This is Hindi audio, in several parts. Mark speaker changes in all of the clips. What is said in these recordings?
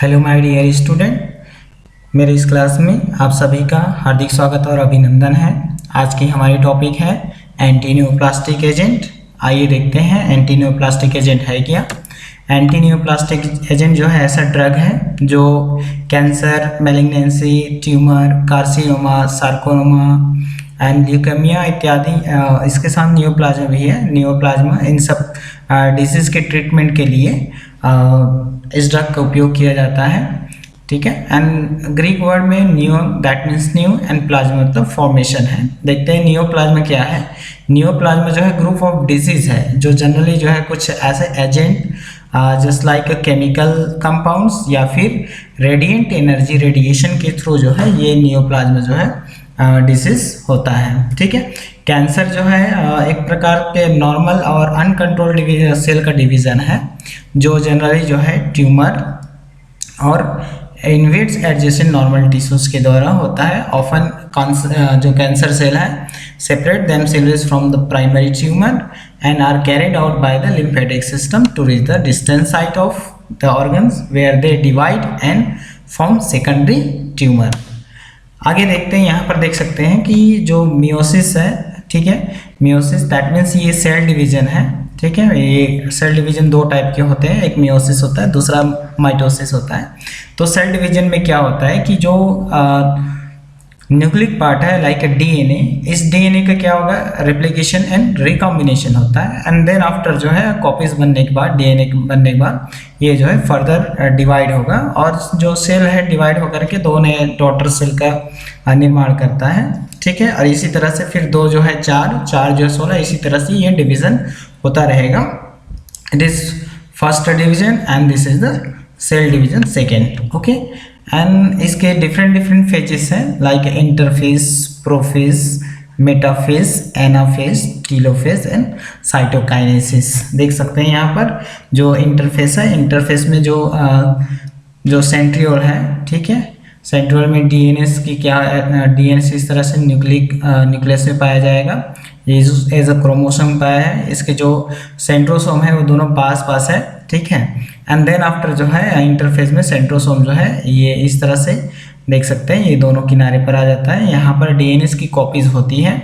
Speaker 1: हेलो माय डियर स्टूडेंट, मेरे इस क्लास में आप सभी का हार्दिक स्वागत और अभिनंदन है। आज की हमारी टॉपिक है एंटीनियोप्लास्टिक एजेंट। आइए देखते हैं एंटीनियोप्लास्टिक एजेंट है क्या। एंटीनियोप्लास्टिक एजेंट जो है ऐसा ड्रग है जो cancer, malignancy, tumour, carcinoma, sarcoma and leukaemia इत्यादि, इसके साथ नियोप्लाज्मा भी है, नियोप्लाज्मा, इन सब डिजीज़ के ट्रीटमेंट के लिए इस ड्रग का उपयोग किया जाता है। ठीक है। एंड ग्रीक वर्ड में neo that means new and plasma मतलब फॉर्मेशन है। देखते हैं नियोप्लाज्मा क्या है। नियोप्लाज्मा जो है ग्रुप ऑफ डिजीज है जो जनरली जो है कुछ ऐसे agent just like chemical compounds या फिर रेडिएंट एनर्जी रेडिएशन के थ्रू जो है ये नियोप्लाज्मा जो है डिसीज होता है। ठीक है। कैंसर जो है एक प्रकार के नॉर्मल और अनकंट्रोल्ड सेल का डिवीज़न है जो जनरली जो है ट्यूमर और इन्वेड्स एडजेसेंट नॉर्मल टिश्यूज के द्वारा होता है। ऑफन जो कैंसर सेल है separate themselves from the primary tumour and are carried out by the lymphatic system to reach the distant site of the organs where they divide and form secondary tumour. आगे देखते हैं, यहाँ पर देख सकते हैं कि जो मियोसिस है, ठीक है, मियोसिस दैट मीन्स ये सेल डिवीजन है। ठीक है। ये सेल डिवीजन दो टाइप के होते हैं, एक मियोसिस होता है, दूसरा माइटोसिस होता है। तो सेल डिवीजन में क्या होता है कि जो न्यूक्लिक पार्ट है लाइक डीएनए, इस डीएनए का क्या होगा, रेप्लिकेशन एंड रिकॉम्बिनेशन होता है एंड देन आफ्टर जो है कॉपीज बनने के बाद, डीएनए बनने के बाद ये जो है फर्दर डिवाइड होगा और जो सेल है डिवाइड होकर के दो नए डॉटर सेल का निर्माण करता है। ठीक है। और इसी तरह से फिर दो जो है चार जो है 16, इसी तरह से ये डिवीजन होता रहेगा। It is first division and this is the cell division second. Okay. And इसके डिफरेंट फेजेस हैं like interphase, prophase, metaphase, anaphase, telophase and cytokinesis. देख सकते हैं यहाँ पर जो इंटरफेस है, इंटरफेस में जो सेंट्रियोल है, ठीक है, सेंट्रियोल में डीएनए की क्या, डीएनए इस तरह से न्यूक्लियस में पाया जाएगा, एज अ क्रोमोसोम पाया है। इसके जो सेंट्रोसोम है वो दोनों पास है। ठीक है। एंड देन आफ्टर जो है इंटरफेज में सेंट्रोसोम जो है ये इस तरह से देख सकते हैं, ये दोनों किनारे पर आ जाता है। यहाँ पर डीएनए की कॉपीज होती है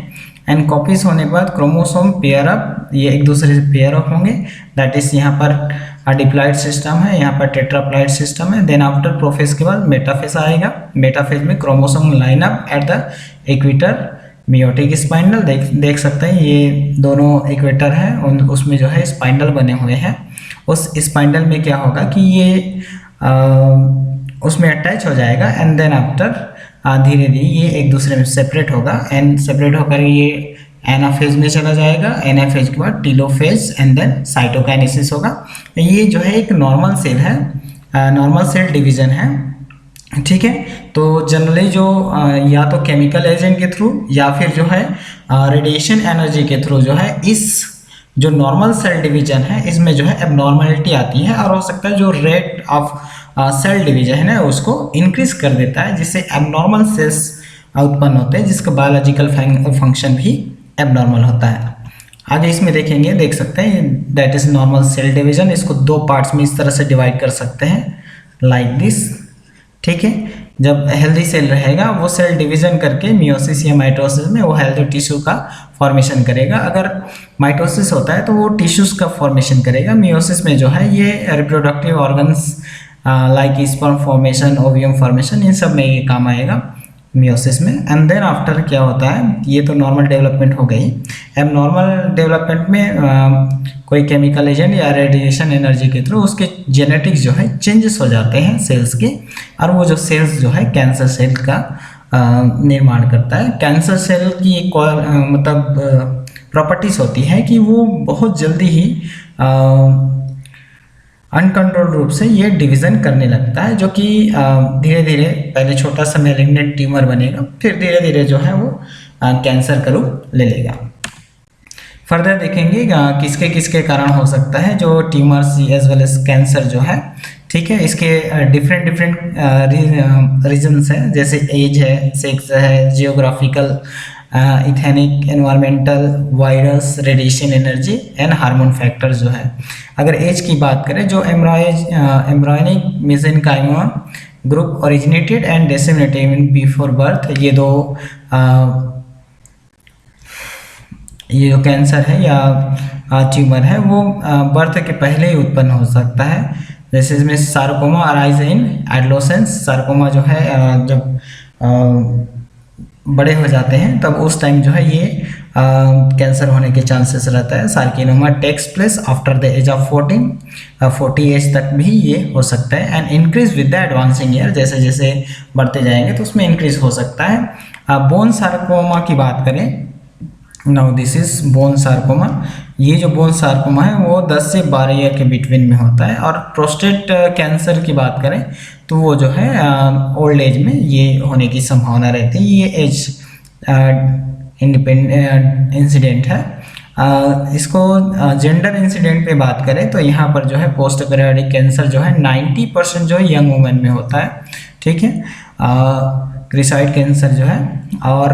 Speaker 1: एंड कॉपीज होने के बाद क्रोमोसोम पेयर अप, ये एक दूसरे से पेयर अप होंगे। दैट इज यहाँ पर डिप्लॉइड सिस्टम है, यहाँ पर टेट्राप्लॉइड सिस्टम है। देन आफ्टर प्रोफेज के बाद मेटाफेज आएगा। मेटाफेज में chromosome line up at the equator meiotic spindle. देख सकते हैं ये दोनों इक्वेटर है, उसमें जो है स्पाइंडल बने हुए हैं। उस स्पाइंडल में क्या होगा कि ये उसमें अटैच हो जाएगा एंड देन आफ्टर धीरे धीरे ये एक दूसरे में सेपरेट होगा एंड सेपरेट होकर ये एनाफेज में चला जाएगा। एनाफेज के बाद टीलोफेज एंड देन साइटोकाइनेसिस होगा। ये जो है एक नॉर्मल सेल है, नॉर्मल सेल डिवीजन है। ठीक है। तो जनरली जो या तो केमिकल एजेंट के थ्रू या फिर जो है रेडिएशन एनर्जी के थ्रू जो है इस जो नॉर्मल सेल डिवीजन है इसमें जो है एबनॉर्मलिटी आती है और हो सकता है जो रेट ऑफ सेल डिवीजन है ना उसको इंक्रीज कर देता है, जिससे एबनॉर्मल सेल्स उत्पन्न होते हैं जिसका बायोलॉजिकल फंक्शन भी एबनॉर्मल होता है। आगे इसमें देखेंगे, देख सकते हैं that is normal cell division. इसको दो पार्ट्स में इस तरह से डिवाइड कर सकते हैं लाइक दिस। ठीक है। जब हेल्दी सेल रहेगा वो सेल डिवीजन करके मियोसिस या माइटोसिस में वो हेल्दी टिश्यू का फॉर्मेशन करेगा। अगर माइटोसिस होता है तो वो टिश्यूज का फॉर्मेशन करेगा। मियोसिस में जो है ये reproductive organs like sperm formation, ovum formation, इन सब में ये काम आएगा मियोसिस में। एंड देन आफ्टर क्या होता है, ये तो नॉर्मल डेवलपमेंट हो गई। अब नॉर्मल डेवलपमेंट में कोई केमिकल एजेंट या रेडिएशन एनर्जी के थ्रू उसके जेनेटिक्स जो है चेंजेस हो जाते हैं सेल्स के, और वो जो सेल्स जो है कैंसर सेल का निर्माण करता है। कैंसर सेल की एक मतलब प्रॉपर्टीज होती है कि वो बहुत जल्दी ही अनकंट्रोल्ड रूप से ये डिवीज़न करने लगता है, जो कि धीरे धीरे पहले छोटा सा मैलिग्नेंट ट्यूमर बनेगा, फिर धीरे धीरे जो है वो कैंसर का रूप ले लेगा। फर्दर देखेंगे किसके किसके कारण हो सकता है जो tumours as well as cancer जो है। ठीक है। इसके डिफरेंट रीजन्स हैं, जैसे एज है, सेक्स है, geographical ethnic, environmental, virus, radiation energy and hormone factor जो है। अगर एज की बात करें, जो embryonic mesenchyma group originated and disseminated before birth, ये जो कैंसर है या ट्यूमर है वो बर्थ के पहले ही उत्पन्न हो सकता है। जैसे इसमें sarcoma arise in adolescence, sarcoma जो है जब बड़े हो जाते हैं तब उस टाइम जो है ये कैंसर होने के चांसेस रहता है। Carcinoma takes place after the age of 40 age तक भी ये हो सकता है and increase with the advancing year, जैसे जैसे बढ़ते जाएंगे तो उसमें इंक्रीज हो सकता है। बोन सार्कोमा की बात करें, now this is bone sarcoma. ये जो बोन सार्कोमा है वो 10 से 12 ईयर के बिटवीन में होता है। और प्रोस्टेट कैंसर की बात करें तो वो जो है ओल्ड एज में ये होने की संभावना रहती है। ये एज इंडिपेंडेंट इंसिडेंट है। इसको जेंडर इंसिडेंट पे बात करें तो यहाँ पर जो है पोस्ट पीरियोडिक कैंसर जो है 90% जो है यंग वुमेन में होता है, ठीक है। क्रिसाइड कैंसर जो है, और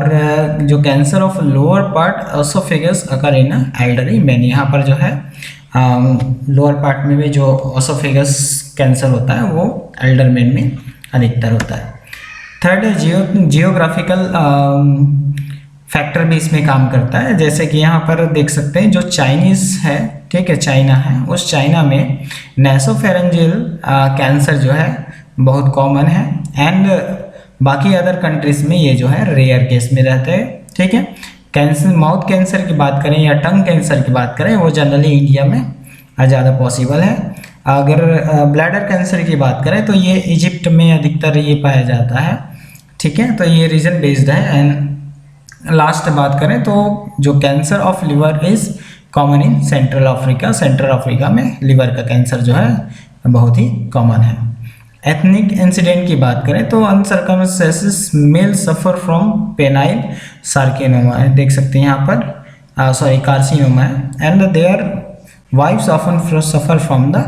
Speaker 1: जो cancer of lower part oesophagus occur in elderly man, यहाँ पर जो है लोअर पार्ट में भी जो ओसोफेगस कैंसर होता है वो एल्डर मैन में अधिकतर होता है। थर्ड है जियोग्राफिकल फैक्टर भी इसमें काम करता है। जैसे कि यहाँ पर देख सकते हैं जो चाइनीज़ है, ठीक है, चाइना है, उस चाइना में नेसोफेरेंजियल कैंसर जो है बहुत कॉमन है एंड बाकी अदर कंट्रीज में ये जो है रेयर केस में रहते हैं, ठीक है। कैंसर, माउथ कैंसर की बात करें या टंग कैंसर की बात करें वो जनरली इंडिया में ज़्यादा पॉसिबल है। अगर ब्लैडर कैंसर की बात करें तो ये इजिप्ट में अधिकतर ये पाया जाता है, ठीक है। तो ये रीजन बेस्ड है। एंड लास्ट बात करें तो जो cancer of liver is common in central Africa, central Africa में लिवर का कैंसर जो है बहुत ही कॉमन है। एथनिक इंसिडेंट की बात करें तो uncircumcised male suffer from penile carcinoma, देख सकते हैं यहाँ पर कार्सिनोमा है and their wives often suffer from the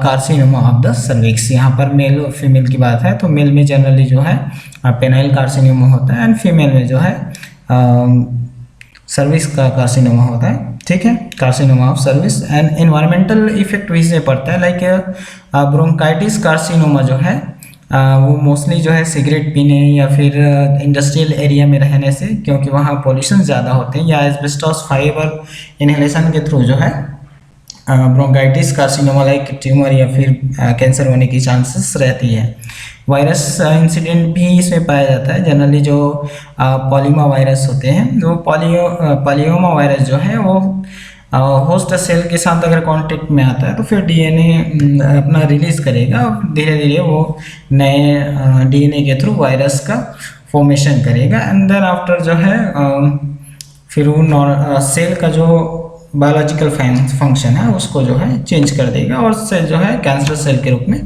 Speaker 1: carcinoma of the cervix. यहाँ पर मेल और फीमेल की बात है तो मेल में जनरली जो है पेनाइल कार्सिनोमा होता है एंड फीमेल में जो है सर्विस का कार्सिनोमा होता है, ठीक है, carcinoma of service. And environmental effect भी से पड़ता है, लाइक ब्रोंकाइटिस कार्सिनोमा जो है वो मोस्टली जो है सिगरेट पीने या फिर इंडस्ट्रियल एरिया में रहने से, क्योंकि वहाँ पॉल्यूशन ज़्यादा होते हैं, या एस्बेस्टॉस फाइबर इनहेलेशन के थ्रू जो है ब्रोंकाइटिस कार्सिनोमा लाइक ट्यूमर या फिर कैंसर होने की चांसेस रहती है। वायरस इंसिडेंट भी इसमें पाया जाता है। जनरली जो पॉलीमा वायरस होते हैं, जो पॉलियोमा वायरस जो है वो होस्ट सेल के साथ अगर कांटेक्ट में आता है तो फिर डीएनए अपना रिलीज़ करेगा, धीरे धीरे वो नए डीएनए के थ्रू वायरस का फॉर्मेशन करेगा एंड देन आफ्टर जो है फिर वो सेल का जो बायोलॉजिकल फंक्शन है उसको जो है चेंज कर देगा और सेल जो है कैंसर सेल के रूप में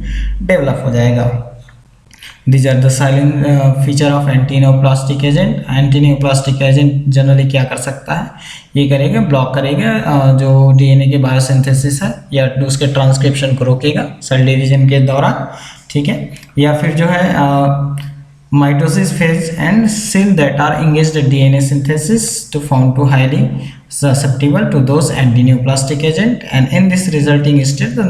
Speaker 1: डेवलप हो जाएगा। These are the silent feature of antineoplastic agent. Antineoplastic agent generally क्या कर सकता है, ये करेगा ब्लॉक करेगा जो डीएनए के बायोसिंथेसिस है या उसके ट्रांसक्रिप्शन को रोकेगा सेल डिवीजन के दौरान, ठीक है, या फिर जो है mitosis phase and cell that are engaged in DNA synthesis to found to highly susceptible to those antineoplastic agent and in this resulting state the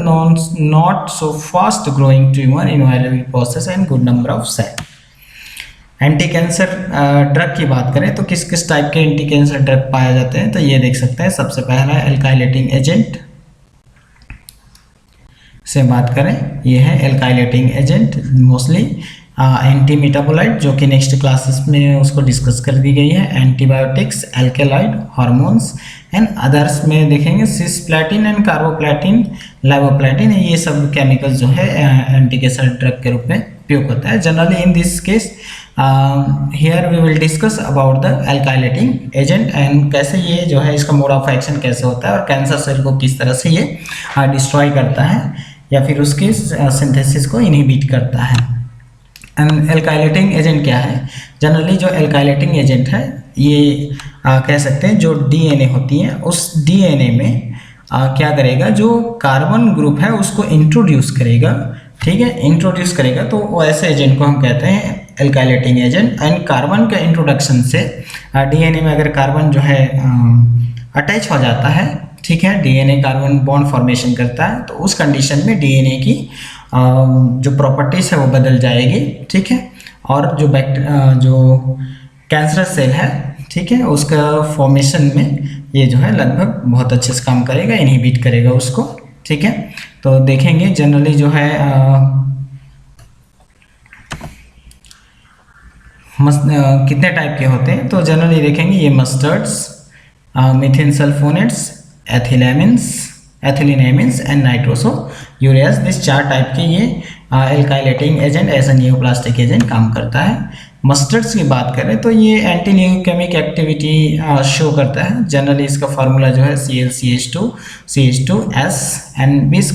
Speaker 1: not so fast growing tumor invariably possess and good number of cell। Anti cancer drug की बात करें तो किस किस टाइप के एंटी कैंसर ड्रग पाए जाते हैं, तो ये देख सकते हैं। सबसे पहला है एल्काइलेटिंग एजेंट से बात करें, ये है alkylating agent mostly anti metabolite जो कि नेक्स्ट क्लासेस में उसको डिस्कस कर दी गई है। Antibiotics, alkaloid, hormones and others में देखेंगे सिस्प्लैटिन एंड कार्बोप्लैटिन, लाइवोप्लैटिन, ये सब केमिकल्स जो है एंटी कैंसर ड्रग के रूप में उपयोग होता है। Generally in this case here we will discuss about the alkylating agent and कैसे ये जो है इसका मोड ऑफ एक्शन कैसे होता है और कैंसर सेल को किस तरह से ये डिस्ट्रॉय करता है या फिर उसकी सिंथेसिस को इनहिबिट करता है। एंड एल्काइलेटिंग एजेंट क्या है, जनरली जो एल्काइलेटिंग एजेंट है ये कह सकते हैं जो डीएनए होती है उस डीएनए में क्या करेगा, जो कार्बन ग्रुप है उसको इंट्रोड्यूस करेगा, ठीक है, इंट्रोड्यूस करेगा, तो वो ऐसे एजेंट को हम कहते हैं एल्काइलेटिंग एजेंट। एंड कार्बन के इंट्रोडक्शन से डीएनए में अगर कार्बन जो है अटैच हो जाता है, ठीक है, डीएनए कार्बन बॉन्ड फॉर्मेशन करता है, तो उस कंडीशन में डीएनए की जो प्रॉपर्टीज है वो बदल जाएगी, ठीक है। और जो कैंसरस सेल है, ठीक है, उसका फॉर्मेशन में ये जो है लगभग बहुत अच्छे से काम करेगा, इनहिबिट करेगा उसको, ठीक है। तो देखेंगे जनरली जो है कितने टाइप के होते हैं, तो जनरली देखेंगे ये mustards, methane sulphonates, ethylene and nitrosoureas, this 4 type के ये alkylating agent as a neoplastic agent काम करता है। मस्टर्ड्स की बात करें तो ये एंटी ल्यूकेमिक एक्टिविटी शो करता है। जनरली इसका फार्मूला जो है ClCH2S and bis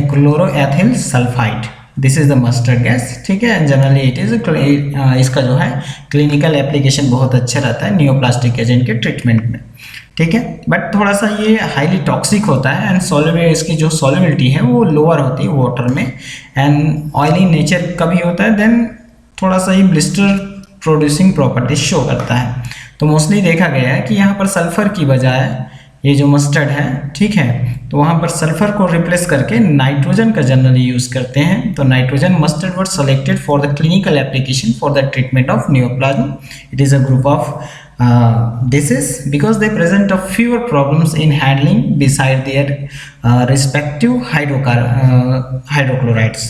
Speaker 1: chloroethyl sulphide, this is the mustard gas, ठीक है। जनरली इट इज इसका जो है क्लिनिकल एप्लीकेशन बहुत अच्छा रहता है नियोप्लास्टिक एजेंट के ट्रीटमेंट में, ठीक है। बट थोड़ा सा ये हाईली टॉक्सिक होता है एंड सॉल्युबल, इसकी जो सॉल्युबिलिटी है वो लोअर होती है वाटर में, एंड ऑयली नेचर का भी होता है, देन थोड़ा सा ही ब्लिस्टर प्रोड्यूसिंग प्रॉपर्टीज शो करता है। तो मोस्टली देखा गया है कि यहाँ पर सल्फर की बजाय ये जो मस्टर्ड है, ठीक है, तो वहाँ पर सल्फर को रिप्लेस करके नाइट्रोजन का जनरली यूज़ करते हैं। तो nitrogen mustard were selected for the clinical application for the treatment of neoplasm. It is a group of disease because they present of fewer problems in handling beside their respective hydrochlorides।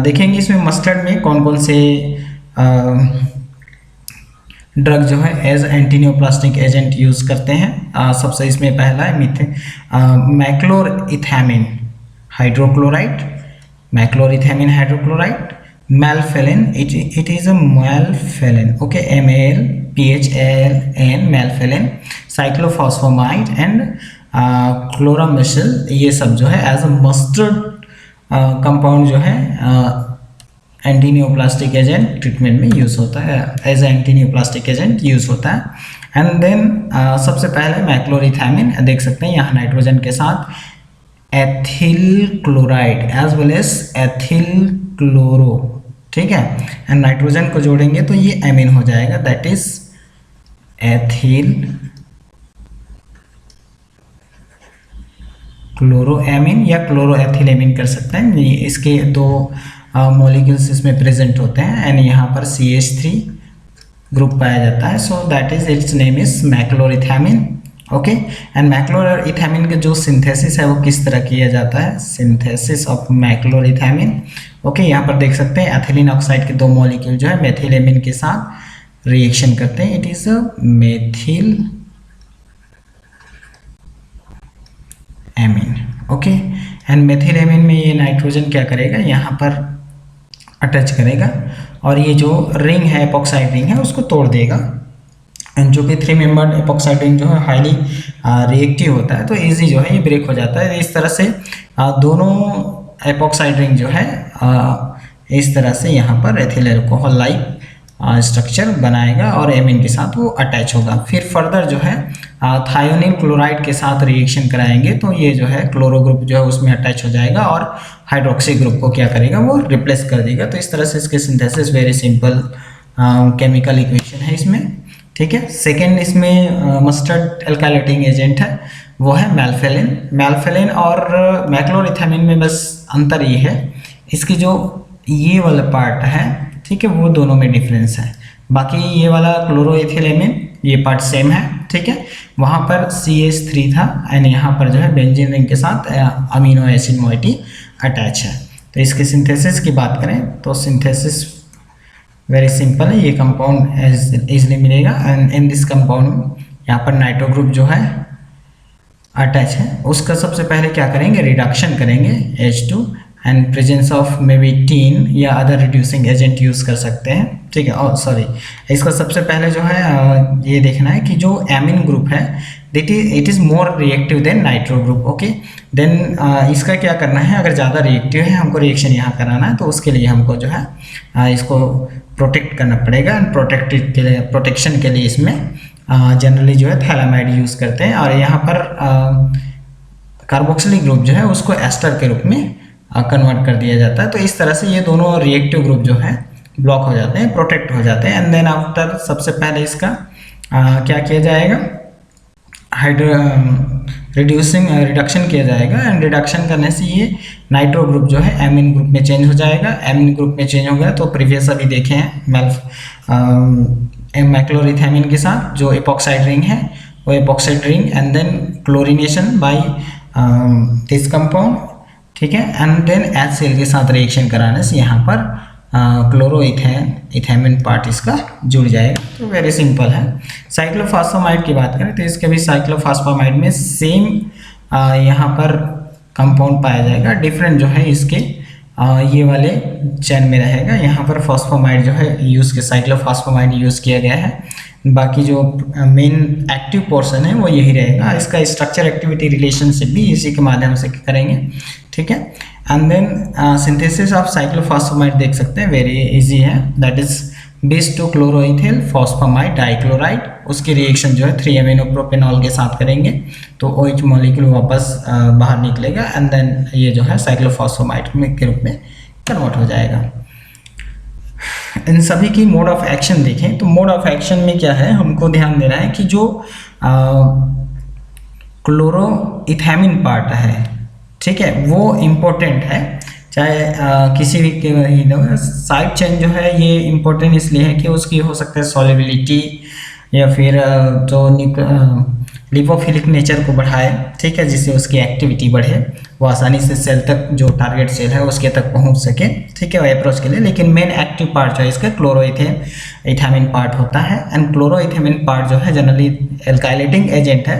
Speaker 1: देखेंगे इसमें मस्टर्ड में कौन कौन से ड्रग जो है एज एंटीनियोप्लास्टिक एजेंट यूज करते हैं। सबसे इसमें पहला है मैक्लोरइथामिन hydrochloride, Malphelin, it is a Malphelin, okay, MALPHALN, Malphelin, cyclophosphamide and chloramycin, ये सब जो है एज अ मस्टर्ड कंपाउंड जो है एंटीनियोप्लास्टिक एजेंट ट्रीटमेंट में यूज़ होता है, एज एंटीनियोप्लास्टिक एजेंट यूज़ होता है। एंड देन सबसे पहले मैक्लोरिथामिन, देख सकते हैं यहाँ नाइट्रोजन के साथ ethyl chloride as well as ethyl chloro, ठीक है, एंड नाइट्रोजन को जोड़ेंगे तो ये एमीन हो जाएगा, दैट इज एथिल क्लोरोएमीन या क्लोरोएथिलेमीन कर सकते हैं। इसके 2 मॉलिक्यूल्स इसमें प्रेजेंट होते हैं एंड यहाँ पर CH3 ग्रुप पाया जाता है, so that is its name is mechlorethamine, okay. And mechlorethamine के जो सिंथेसिस है वो किस तरह किया जाता है, सिंथेसिस ऑफ मैक्लोरिथामिन, ओके। यहाँ पर देख सकते हैं एथिलीन ऑक्साइड के 2 मॉलिक्यूल जो है मेथिलेमिन के साथ रिएक्शन करते हैं, it is a methyl amine, okay. And methylamine में ये नाइट्रोजन क्या करेगा, यहाँ पर अटैच करेगा और ये जो रिंग है एपॉक्साइड रिंग है उसको तोड़ देगा, एंड जो कि 3 मेंबर्ड एपॉक्साइड रिंग जो है हाईली रिएक्टिव होता है, तो इजी जो है ये ब्रेक हो जाता है। इस तरह से दोनों एपॉक्साइड रिंग जो है इस तरह से यहाँ पर एथिल अल्कोहल लाइक स्ट्रक्चर बनाएगा और एमीन के साथ वो अटैच होगा। फिर फर्दर जो है थायोनिल क्लोराइड के साथ रिएक्शन कराएंगे तो ये जो है क्लोरो ग्रुप जो है उसमें अटैच हो जाएगा और हाइड्रोक्सी ग्रुप को क्या करेगा, वो रिप्लेस कर देगा। तो इस तरह से इसके synthesis very simple chemical equation है इसमें, ठीक है। सेकेंड इसमें मस्टर्ड एल्काइलेटिंग एजेंट है, वो है मैल्फेलिन और मैक्लोरिथामिन में बस अंतर ये है, इसकी जो ये वाला पार्ट है, ठीक है, वो दोनों में डिफरेंस है। बाकी ये वाला क्लोरोएथिलेमिन ये पार्ट सेम है, ठीक है, वहाँ पर CH3 था एंड यहाँ पर जो है बेंजीन रिंग के साथ अमीनो एसिड मोइटी अटैच है। तो इसके सिंथेसिस की बात करें तो सिंथेसिस वेरी सिंपल है, ये कंपाउंड इजली मिलेगा एंड इन दिस कंपाउंड यहाँ पर नाइट्रो ग्रुप जो है अटैच है, उसका सबसे पहले क्या करेंगे, रिडक्शन करेंगे H2 and presence of may be tin या अदर रिड्यूसिंग एजेंट यूज़ कर सकते हैं, ठीक है। और सॉरी, इसका सबसे पहले जो है ये देखना है कि जो एमिन ग्रुप है it is more reactive than nitro group, okay. Then इसका क्या करना है, अगर ज़्यादा रिएक्टिव है हमको रिएक्शन यहाँ कराना है तो उसके लिए हमको जो है इसको प्रोटेक्ट करना पड़ेगा एंड प्रोटेक्शन के लिए इसमें जनरली जो है थैलामाइड यूज़ करते हैं और यहाँ पर कार्बोक्सिलिक ग्रुप जो है उसको एस्टर के रूप में कन्वर्ट कर दिया जाता है। तो इस तरह से ये दोनों रिएक्टिव ग्रुप जो है ब्लॉक हो जाते हैं, प्रोटेक्ट हो जाते हैं। एंड देन आफ्टर सबसे पहले इसका क्या किया जाएगा, रिडक्शन किया जाएगा। एंड रिडक्शन करने से ये नाइट्रो ग्रुप जो है एमीन ग्रुप में चेंज हो जाएगा। एमीन ग्रुप में चेंज हो गया तो प्रीवियस अभी देखे हैं मैक्लोरिथेमिन के साथ जो एपॉक्साइड रिंग है वो epoxide ring and then chlorination by this compound, ठीक है। एंड देन HCl के साथ रिएक्शन कराने से यहाँ पर क्लोरोइथेमिन पार्ट इसका जुड़ जाएगा। तो वेरी सिंपल है। साइक्लोफॉस्फेमाइड की बात करें तो इसके भी साइक्लोफॉस्फेमाइड में सेम यहाँ पर कंपाउंड पाया जाएगा। डिफरेंट जो है इसके ये वाले चेन में रहेगा। यहाँ पर फॉस्फेमाइड जो है यूज़ किया, साइक्लोफॉस्फेमाइड यूज़ किया गया है। बाकी जो मेन एक्टिव पोर्शन है वो यही रहेगा। इसका स्ट्रक्चर एक्टिविटी रिलेशनशिप भी इसी के माध्यम से करेंगे, ठीक है। And then synthesis of cyclophosphamide देख सकते हैं, वेरी इजी है। That is base two chloroethyl phosphamide dichloride, उसकी रिएक्शन जो है 3 अमीनो प्रोपेनॉल के साथ करेंगे तो OH मॉलिक्यूल वापस बाहर निकलेगा एंड देन ये जो है साइक्लोफॉस्फेमाइड के रूप में कन्वर्ट हो जाएगा। इन सभी की मोड ऑफ एक्शन देखें तो मोड ऑफ एक्शन में क्या है, हमको ध्यान देना है कि जो क्लोरोइथेमिन पार्ट है, ठीक है, वो इम्पोर्टेंट है। चाहे किसी भी साइड चेन जो है ये इम्पोर्टेंट इसलिए है कि उसकी हो सकता है सॉल्युबिलिटी या फिर जो लिपोफिलिक नेचर को बढ़ाए, ठीक है, जिससे उसकी एक्टिविटी बढ़े, वो आसानी से सेल तक जो टारगेट सेल है उसके तक पहुंच सके, ठीक है, वो अप्रोच के लिए। लेकिन मेन एक्टिव पार्ट जो है इसका क्लोरोइथेमिन पार्ट होता है। एंड क्लोरोइथेमिन पार्ट जो है जनरली एल्काइलेटिंग एजेंट है।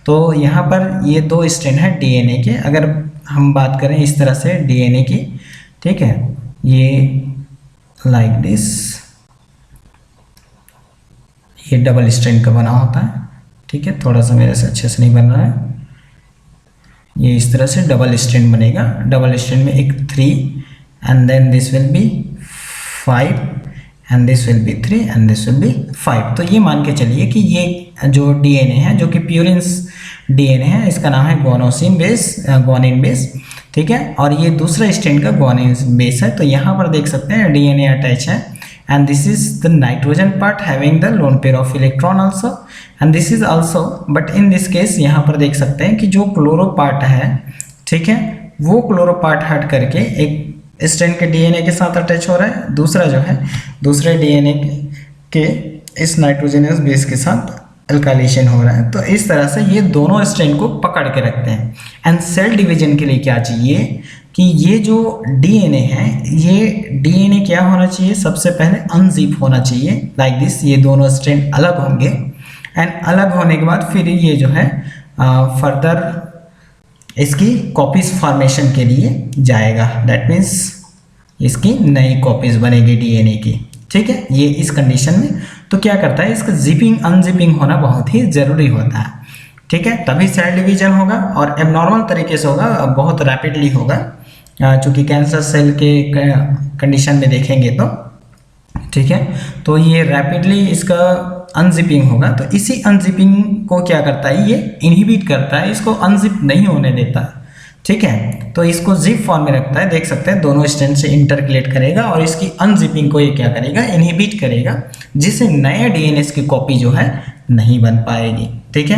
Speaker 1: तो यहाँ पर ये 2 स्ट्रैंड है DNA के। अगर हम बात करें इस तरह से DNA की, ठीक है, ये लाइक दिस, ये डबल स्ट्रैंड का बना होता है, ठीक है। थोड़ा सा मेरे से अच्छे से नहीं बन रहा है। ये इस तरह से डबल स्ट्रैंड बनेगा। डबल स्ट्रैंड में एक 3 and then this will be 5 and this will be 3 and this will be 5। तो ये मान के चलिए कि ये जो DNA है जो कि प्यूरिन्स DNA है, इसका नाम है ग्वानिन बेस, ठीक है। और ये दूसरा स्ट्रैंड का ग्वानिन बेस है। तो यहाँ पर देख सकते हैं DNA अटैच है and this is the nitrogen part having the lone pair of electron also and this is also, but in this case यहाँ पर देख सकते हैं कि जो क्लोरो पार्ट है, ठीक है, वो क्लोरो पार्ट हट करके एक स्ट्रैंड के DNA के साथ अटैच हो रहा है, दूसरा जो है दूसरे DNA के इस नाइट्रोजनस बेस के साथ अल्काइलेशन हो रहा है। तो इस तरह से ये दोनों स्ट्रैंड को पकड़ के रखते हैं। एंड सेल डिवीजन के लिए क्या चाहिए कि ये जो DNA है, ये DNA क्या होना चाहिए, सबसे पहले अनजिप होना चाहिए लाइक दिस। ये दोनों स्ट्रैंड अलग होंगे एंड अलग होने के बाद फिर ये जो है फर्दर इसकी कॉपीज फॉर्मेशन के लिए जाएगा। दैट मीन्स इसकी नई कॉपीज बनेगी DNA की, ठीक है। ये इस कंडीशन में तो क्या करता है, इसका जिपिंग अनजिपिंग होना बहुत ही ज़रूरी होता है, ठीक है, तभी सेल डिवीजन होगा। और एबनॉर्मल तरीके से होगा, बहुत रैपिडली होगा, चूँकि कैंसर सेल के कंडीशन में देखेंगे तो, ठीक है। तो ये रैपिडली इसका अनजिपिंग होगा। तो इसी अनजिपिंग को क्या करता है, ये इनहिबिट करता है, इसको अनजिप नहीं होने देता, ठीक है। तो इसको जिप फॉर्म में रखता है, देख सकते हैं दोनों स्ट्रैंड से इंटरकलेट करेगा और इसकी अनजिपिंग को ये क्या करेगा, इनहिबिट करेगा, जिससे नए DNA की कॉपी जो है नहीं बन पाएगी, ठीक है।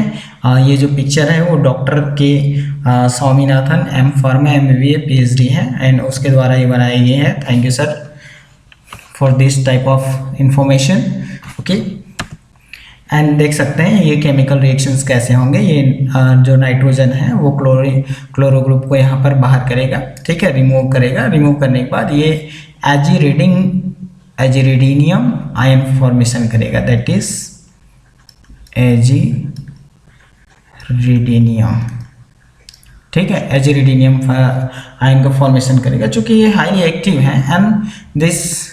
Speaker 1: ये जो पिक्चर है वो डॉक्टर के Swaminathan M Pharma MBA PhD है एंड उसके द्वारा ये बनाई गई है। Thank you sir for this type of information, okay. And देख सकते हैं ये केमिकल रिएक्शंस कैसे होंगे। ये जो नाइट्रोजन है वो क्लोरो ग्रुप को यहाँ पर बाहर करेगा, ठीक है, रिमूव करेगा। रिमूव करने के बाद ये एजिरिडीनियम आयन फॉर्मेशन करेगा, दैट इज एजिरिडीनियम, ठीक है, एजिरिडीनियम आयन का फॉर्मेशन करेगा। चूँकि ये हाईली एक्टिव है एंड दिस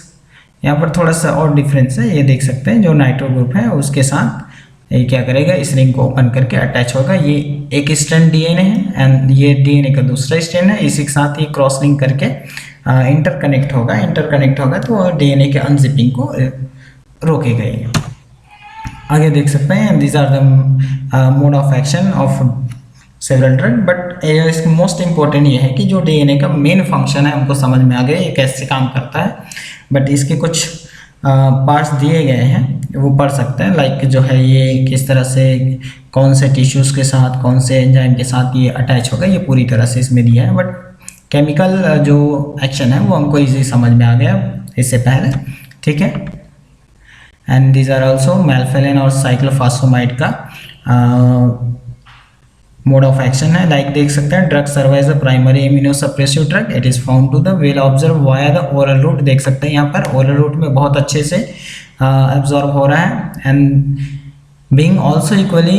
Speaker 1: यहाँ पर थोड़ा सा और डिफरेंस है, ये देख सकते हैं जो नाइट्रो ग्रुप है उसके साथ ये क्या करेगा, इस रिंग को ओपन करके अटैच होगा। ये एक स्ट्रैंड DNA है एंड ये DNA का दूसरा स्ट्रैंड है, इसी के साथ ये क्रॉस लिंक करके इंटरकनेक्ट होगा तो DNA के अनजिपिंग को रोकेगा ये। आगे देख सकते हैं this are the mode of action of several drug, but but इसकी मोस्ट इम्पोर्टेंट ये है कि जो डीएनए का मेन फंक्शन है हमको समझ में आ गया ये कैसे काम करता है, बट इसके कुछ पार्ट्स दिए गए हैं वो पढ़ सकते हैं, लाइक जो है ये किस तरह से कौन से टिश्यूज़ के साथ कौन से एंजाइम के साथ ये अटैच होगा, ये पूरी तरह से इसमें दिया है। बट केमिकल जो एक्शन है वो हमको इजी समझ में आ गया इससे पहले, ठीक है। And these are also melphalan और साइक्लोफॉस्फेमाइड का मोड ऑफ एक्शन है, लाइक देख सकते हैं drug serve as a primary immunosuppressive drug, it is found to the well observe via the oral route. देख सकते हैं यहाँ पर ओरल रूट में बहुत अच्छे से एब्जॉर्ब हो रहा है, and being also equally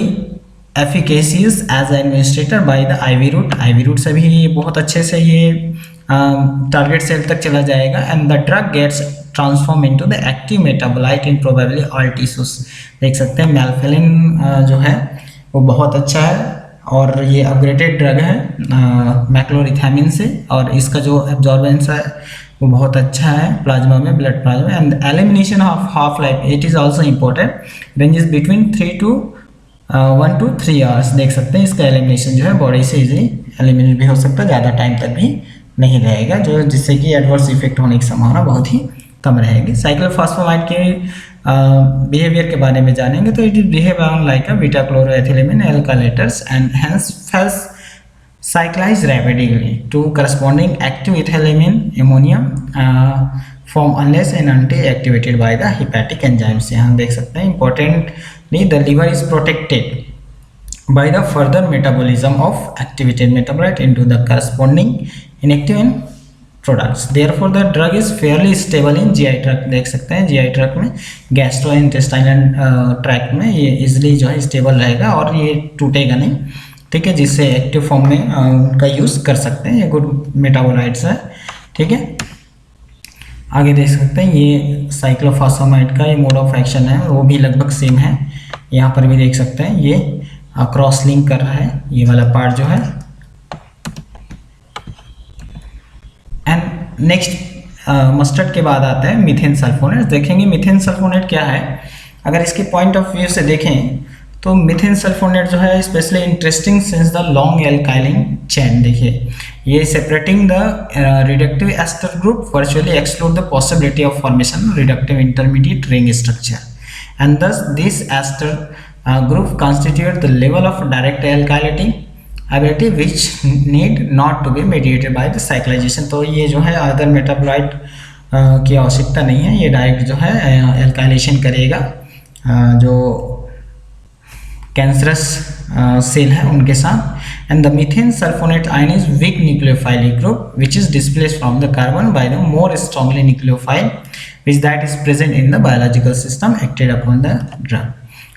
Speaker 1: efficacious as administrator by the IV route. IV route से भी ये बहुत अच्छे से ये टारगेट सेल तक चला जाएगा, and the drug gets transform into the active metabolite in probably all tissues. देख सकते हैं मेल्फेलिन जो है वो बहुत अच्छा है और ये अपग्रेडेड ड्रग है मैक्लोरिथामिन से, और इसका जो एब्जॉर्बेंस है वो बहुत अच्छा है प्लाज्मा में, blood plasma. And elimination of half life it is also important, ranges between 1 to 3 hours. देख सकते हैं इसका एलिमिनेशन जो है बॉडी से इजीली एलिमिनेट भी हो सकता है, ज़्यादा टाइम तक भी नहीं रहेगा, जो जिससे कि एडवर्स इफेक्ट होने की संभावना बहुत ही कम रहेगी। साइक्लोफॉस्फेमाइड के बिहेवियर के बारे में जानेंगे तो it is behave like a beta chloroethylene alkylators and hence fails cyclize rapidly to corresponding active ethylamine ammonium form unless and until activated by the hepatic enzymes। यहाँ देख सकते हैं importantly the liver is protected by the further metabolism of activated metabolite into the corresponding inactive products, therefore the drug is fairly stable in GI tract। देख सकते हैं GI tract में gastrointestinal tract में ये easily जो है stable रहेगा और ये टूटेगा नहीं, ठीक है, जिससे एक्टिव फॉर्म में उनका यूज़ कर सकते हैं, ये गुड मेटाबोलाइट्स है, ठीक है। आगे देख सकते हैं ये साइक्लोफॉस्फेमाइड का ये मोड ऑफ एक्शन है वो भी लगभग सेम है, यहाँ पर भी देख सकते हैं ये क्रॉस लिंक कर रहा है ये वाला पार्ट जो है। एंड नेक्स्ट मस्टर्ड के बाद आता है मीथेन सल्फोनेट। देखेंगे मीथेन सल्फोनेट क्या है, अगर इसके पॉइंट ऑफ व्यू से देखें तो मीथेन सल्फोनेट जो है specially interesting since the long alkylene chain. देखिए ये separating the reductive ester group virtually exclude the possibility of formation reductive intermediate ring structure and thus this ester group constitute the level of direct एल्काइलिटी ability which need not to be mediated by the cyclization. तो ये जो है अदर मेटाबोलाइट की आवश्यकता नहीं है, ये डायरेक्ट जो है एल्काइलेशन करेगा जो कैंसरस सेल है उनके साथ। And the methane sulfonate ion is weak nucleophilic group which is displaced from the carbon by the more strongly nucleophile which that is present in the biological system acted upon the drug.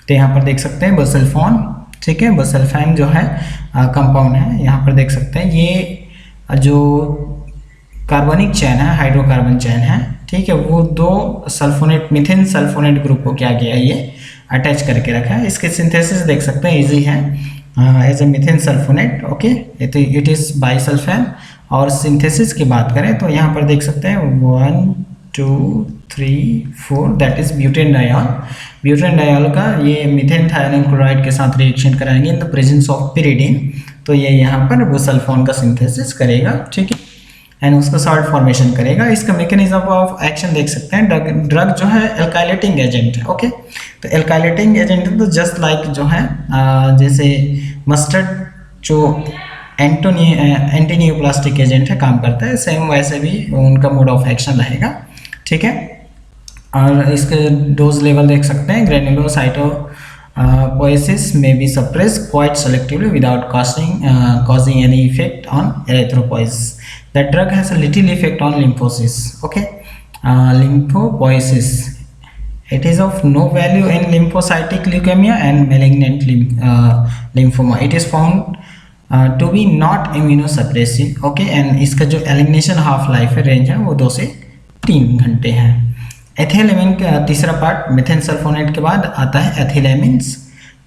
Speaker 1: तो यहाँ पर देख सकते हैं बसल्फोन, ठीक है, बसल्फाइन जो है कंपाउंड है, यहाँ पर देख सकते हैं ये जो कार्बनिक चैन है हाइड्रोकार्बन चैन है, ठीक है, वो दो सल्फोनेट मीथेन सल्फोनेट ग्रुप को क्या किया ये अटैच करके रखा है। इसके सिंथेसिस देख सकते हैं इजी है as a methane sulfonate, okay, it is busulfan. और सिंथेसिस की बात करें तो यहाँ पर देख सकते हैं 1 2 3 4 that is butane diol. Butane diol का ये मीथेन थायोनाइल क्लोराइड के साथ रिएक्शन कराएंगे in the presence of pyridine, तो ये यहाँ पर वो सल्फोन का सिंथेसिस करेगा, ठीक है, एंड उसका सॉल्ट फॉर्मेशन करेगा। इसका मैकेनिज्म ऑफ एक्शन देख सकते हैं, ड्रग जो है एल्काइलेटिंग एजेंट है, ओके, तो एल्काइलेटिंग एजेंट तो जस्ट लाइक जो है जैसे मस्टर्ड जो एंटीनियोप्लास्टिक एजेंट है काम करता है, सेम वैसे भी उनका मोड ऑफ एक्शन रहेगा, ठीक है। और इसके डोज लेवल देख सकते हैं, ग्रेनुलोसाइटोपोएसिस में be suppress quite selectively without causing any effect on erythropoiesis. That drug has a little effect on lymphosis, okay, lymphopoiesis. It is of no value in lymphocytic leukemia and malignant lymphoma. It is found to be not immunosuppressive, okay, and इसका जो एलिमिनेशन हाफ लाइफ रेंज है वो 2 से 3 घंटे है। एथिलेमिन का तीसरा पार्ट मीथेन सल्फोनेट के बाद आता है एथिलेमिन्स,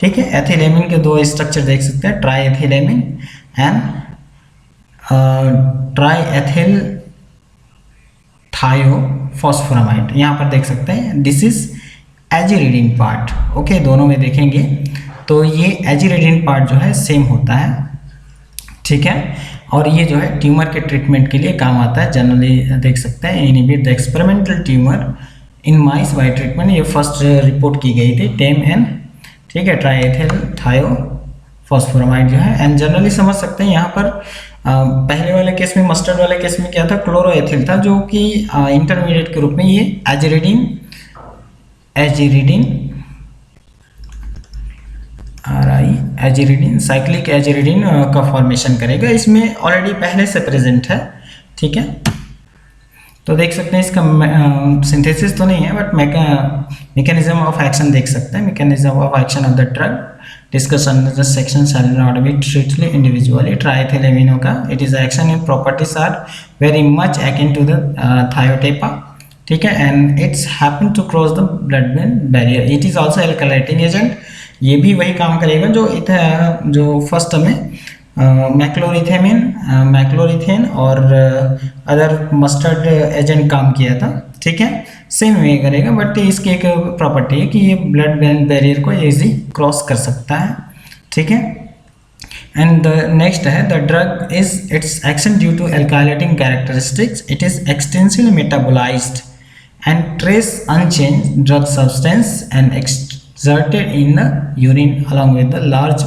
Speaker 1: ठीक है। एथिलेमिन के 2 स्ट्रक्चर देख सकते हैं, tri ethylamine and tri ethyl thiophosphoramide. यहाँ पर देख सकते हैं this is aziridine part, okay, दोनों में देखेंगे तो ये एजिरिडिन पार्ट जो है सेम होता है, ठीक है। और ये जो है ट्यूमर के ट्रीटमेंट के लिए काम आता है। जनरली देख सकते हैं inhibit the experimental tumour in mice bye treatment, ये फर्स्ट रिपोर्ट की गई थी टेम एन, ठीक है, ट्राइएथिल थायोफॉस्फोरामाइड जो है। एंड जनरली समझ सकते हैं यहाँ पर पहले वाले केस में, मस्टर्ड वाले केस में क्या था, क्लोरोएथिल था, जो कि इंटरमीडिएट के रूप में ये एजिरिडीन साइक्लिक एजिरिडीन का फॉर्मेशन करेगा। इसमें ऑलरेडी पहले से प्रेजेंट है, ठीक है। तो देख सकते हैं इसका सिंथेसिस तो नहीं है, बट मैकेनिज्म ऑफ एक्शन देख सकते हैं। Mechanism of action of the drug discuss under the section shall not be treated individually. Triethyl amino का it is action in properties are very much akin to the thiotepa, ठीक है, and its happen to cross the blood brain barrier. It is also alkylating agent, ये भी वही काम करेगा जो फर्स्ट में मैक्लोरिथेन और अदर मस्टर्ड एजेंट काम किया था, ठीक है, सेम वे करेगा। बट इसकी एक प्रॉपर्टी है कि ये ब्लड ब्रेन बैरियर को इजी क्रॉस कर सकता है, ठीक है। एंड नेक्स्ट है the drug is its action due to alkylating characteristics, it is extensively metabolised and trace unchanged drug substance and exerted in the urine along with the large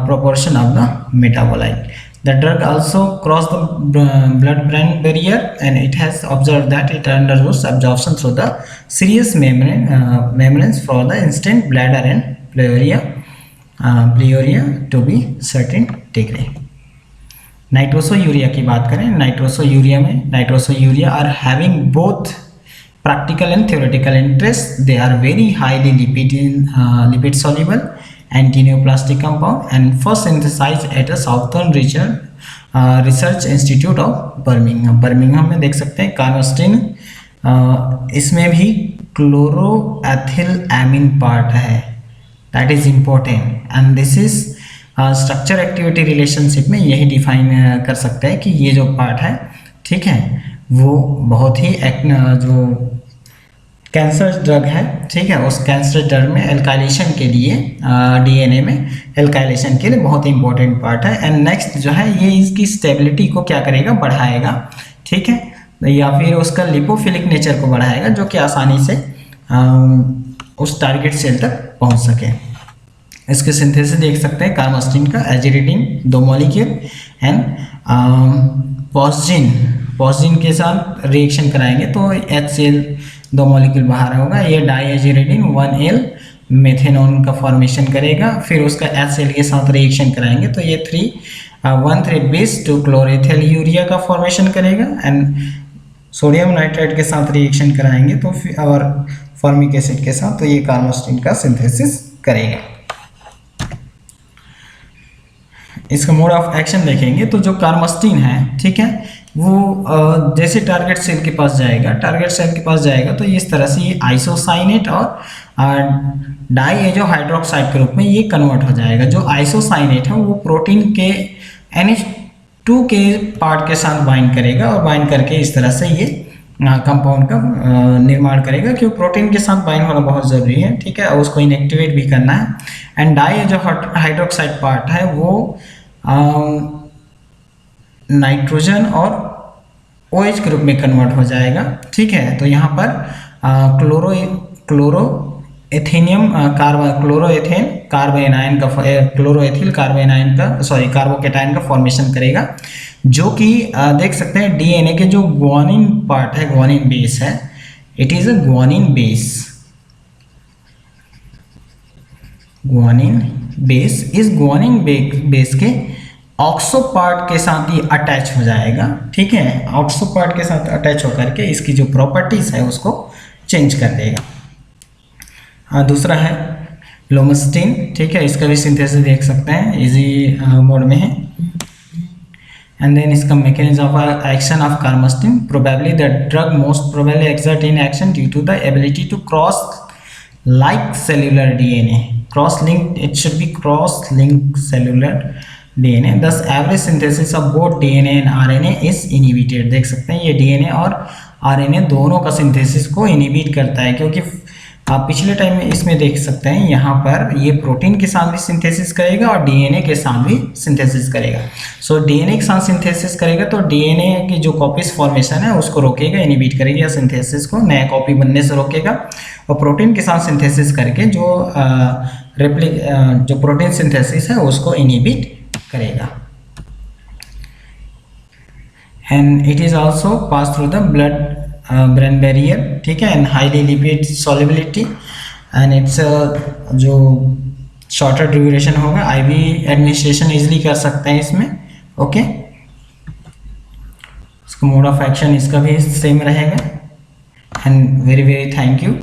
Speaker 1: proportion of the metabolite. The drug also crossed the blood-brain barrier and it has observed that it undergoes absorption through the serous membranes for the instant bladder and pleuria to be certain degree. Nitrosourea की बात करें, नाइट्रोसोयूरिया में nitrosourea are having both practical and theoretical interest. They are very highly lipid soluble antineoplastic compound and first synthesized at a Southern Regional Research Institute of Birmingham. Birmingham में देख सकते हैं कार्मोस्टिन, इसमें भी क्लोरोएथिल एमिन पार्ट है, that is important and this is structure activity relationship में यही डिफाइन कर सकते हैं कि ये जो पार्ट है, ठीक है, वो बहुत ही जो कैंसर ड्रग है, ठीक है, उस कैंसर ड्रग में एल्काइलेशन के लिए डीएनए में एल्काइलेशन के लिए बहुत ही इंपॉर्टेंट पार्ट है। एंड नेक्स्ट जो है ये इसकी स्टेबिलिटी को क्या करेगा, बढ़ाएगा, ठीक है, या फिर उसका लिपोफिलिक नेचर को बढ़ाएगा जो कि आसानी से उस टारगेट सेल तक पहुंच सके। इसके सिंथेसिस देख सकते हैं कार्मोस्टिन का एजिरिडीन 2 मॉलिक्यूल एंड पॉस्जिन के साथ रिएक्शन कराएंगे तो HCl 2 मॉलिक्यूल बाहर होगा। ये डाईएजिरिडीन 1L मेथेनॉन का फॉर्मेशन करेगा, फिर उसका HCl के साथ रिएक्शन कराएंगे तो ये 1,3-bis-2 क्लोरेथिल यूरिया का फॉर्मेशन करेगा एंड सोडियम नाइट्राइड के साथ रिएक्शन कराएंगे तो फिर और फॉर्मिक एसिड के साथ, तो ये कार्मोस्टिन का सिंथेसिस करेगा। इसका मोड ऑफ एक्शन देखेंगे तो जो कार्मोस्टिन है, ठीक है, वो जैसे टारगेट सेल के पास जाएगा तो इस तरह से ये आइसोसाइनेट और डाईएजो हाइड्रोक्साइड के रूप में ये कन्वर्ट हो जाएगा। जो आइसोसाइनेट है वो प्रोटीन के NH2 के पार्ट के साथ बाइंड करेगा और बाइंड करके इस तरह से ये कंपाउंड का निर्माण करेगा, क्योंकि प्रोटीन के साथ बाइंड होना बहुत ज़रूरी है, ठीक है, और उसको इनएक्टिवेट भी करना है। एंड डाईएजो हाइड्रोक्साइड पार्ट है वो नाइट्रोजन और OH के रूप में कन्वर्ट हो जाएगा, ठीक है। तो यहाँ पर कार्बोकेटाइन का फॉर्मेशन करेगा, जो कि देख सकते हैं डीएनए के जो ग्वानिन पार्ट है, ग्वानिन बेस है, it is a guanine base. इस ग्वानिन बेस के ऑक्सो पार्ट के साथ ये अटैच हो जाएगा, ठीक है, ऑक्सो पार्ट के साथ अटैच होकर के इसकी जो प्रॉपर्टीज है उसको चेंज कर देगा। दूसरा है लोमस्टिन, ठीक है, इसका भी सिंथेसिस देख सकते हैं, इजी मोड में है। एंड देन इसका mechanism of action of carmustine, probably the drug most probably exert in action due to the ability to cross like cellular DNA, cross link, it should be cross link cellular DNA, thus average synthesis of both DNA and RNA is inhibited. देख सकते हैं ये डीएनए और आरएनए दोनों का सिंथेसिस को इनहिबिट करता है, क्योंकि आप पिछले टाइम में इसमें देख सकते हैं, यहाँ पर ये प्रोटीन के साथ भी सिंथेसिस करेगा और डीएनए के साथ भी सिंथेसिस करेगा। सो डीएनए के साथ सिंथेसिस करेगा तो डीएनए की जो कॉपीज फॉर्मेशन है उसको रोकेगा, इनहिबिट करेगा, या सिंथेसिस को नया कॉपी बनने से रोकेगा। और प्रोटीन के साथ सिंथेसिस करके जो प्रोटीन सिंथेसिस है उसको इनहिबिट करेगा। And it is also pass through the brain barrier, ठीक है, and highly lipid solubility, and it's जो शॉर्टर ड्यूरेशन होगा, आईवी एडमिनिस्ट्रेशन इजीली कर सकते हैं इसमें। ओके, इसका मोड ऑफ एक्शन इसका भी सेम रहेगा। And very very thank you.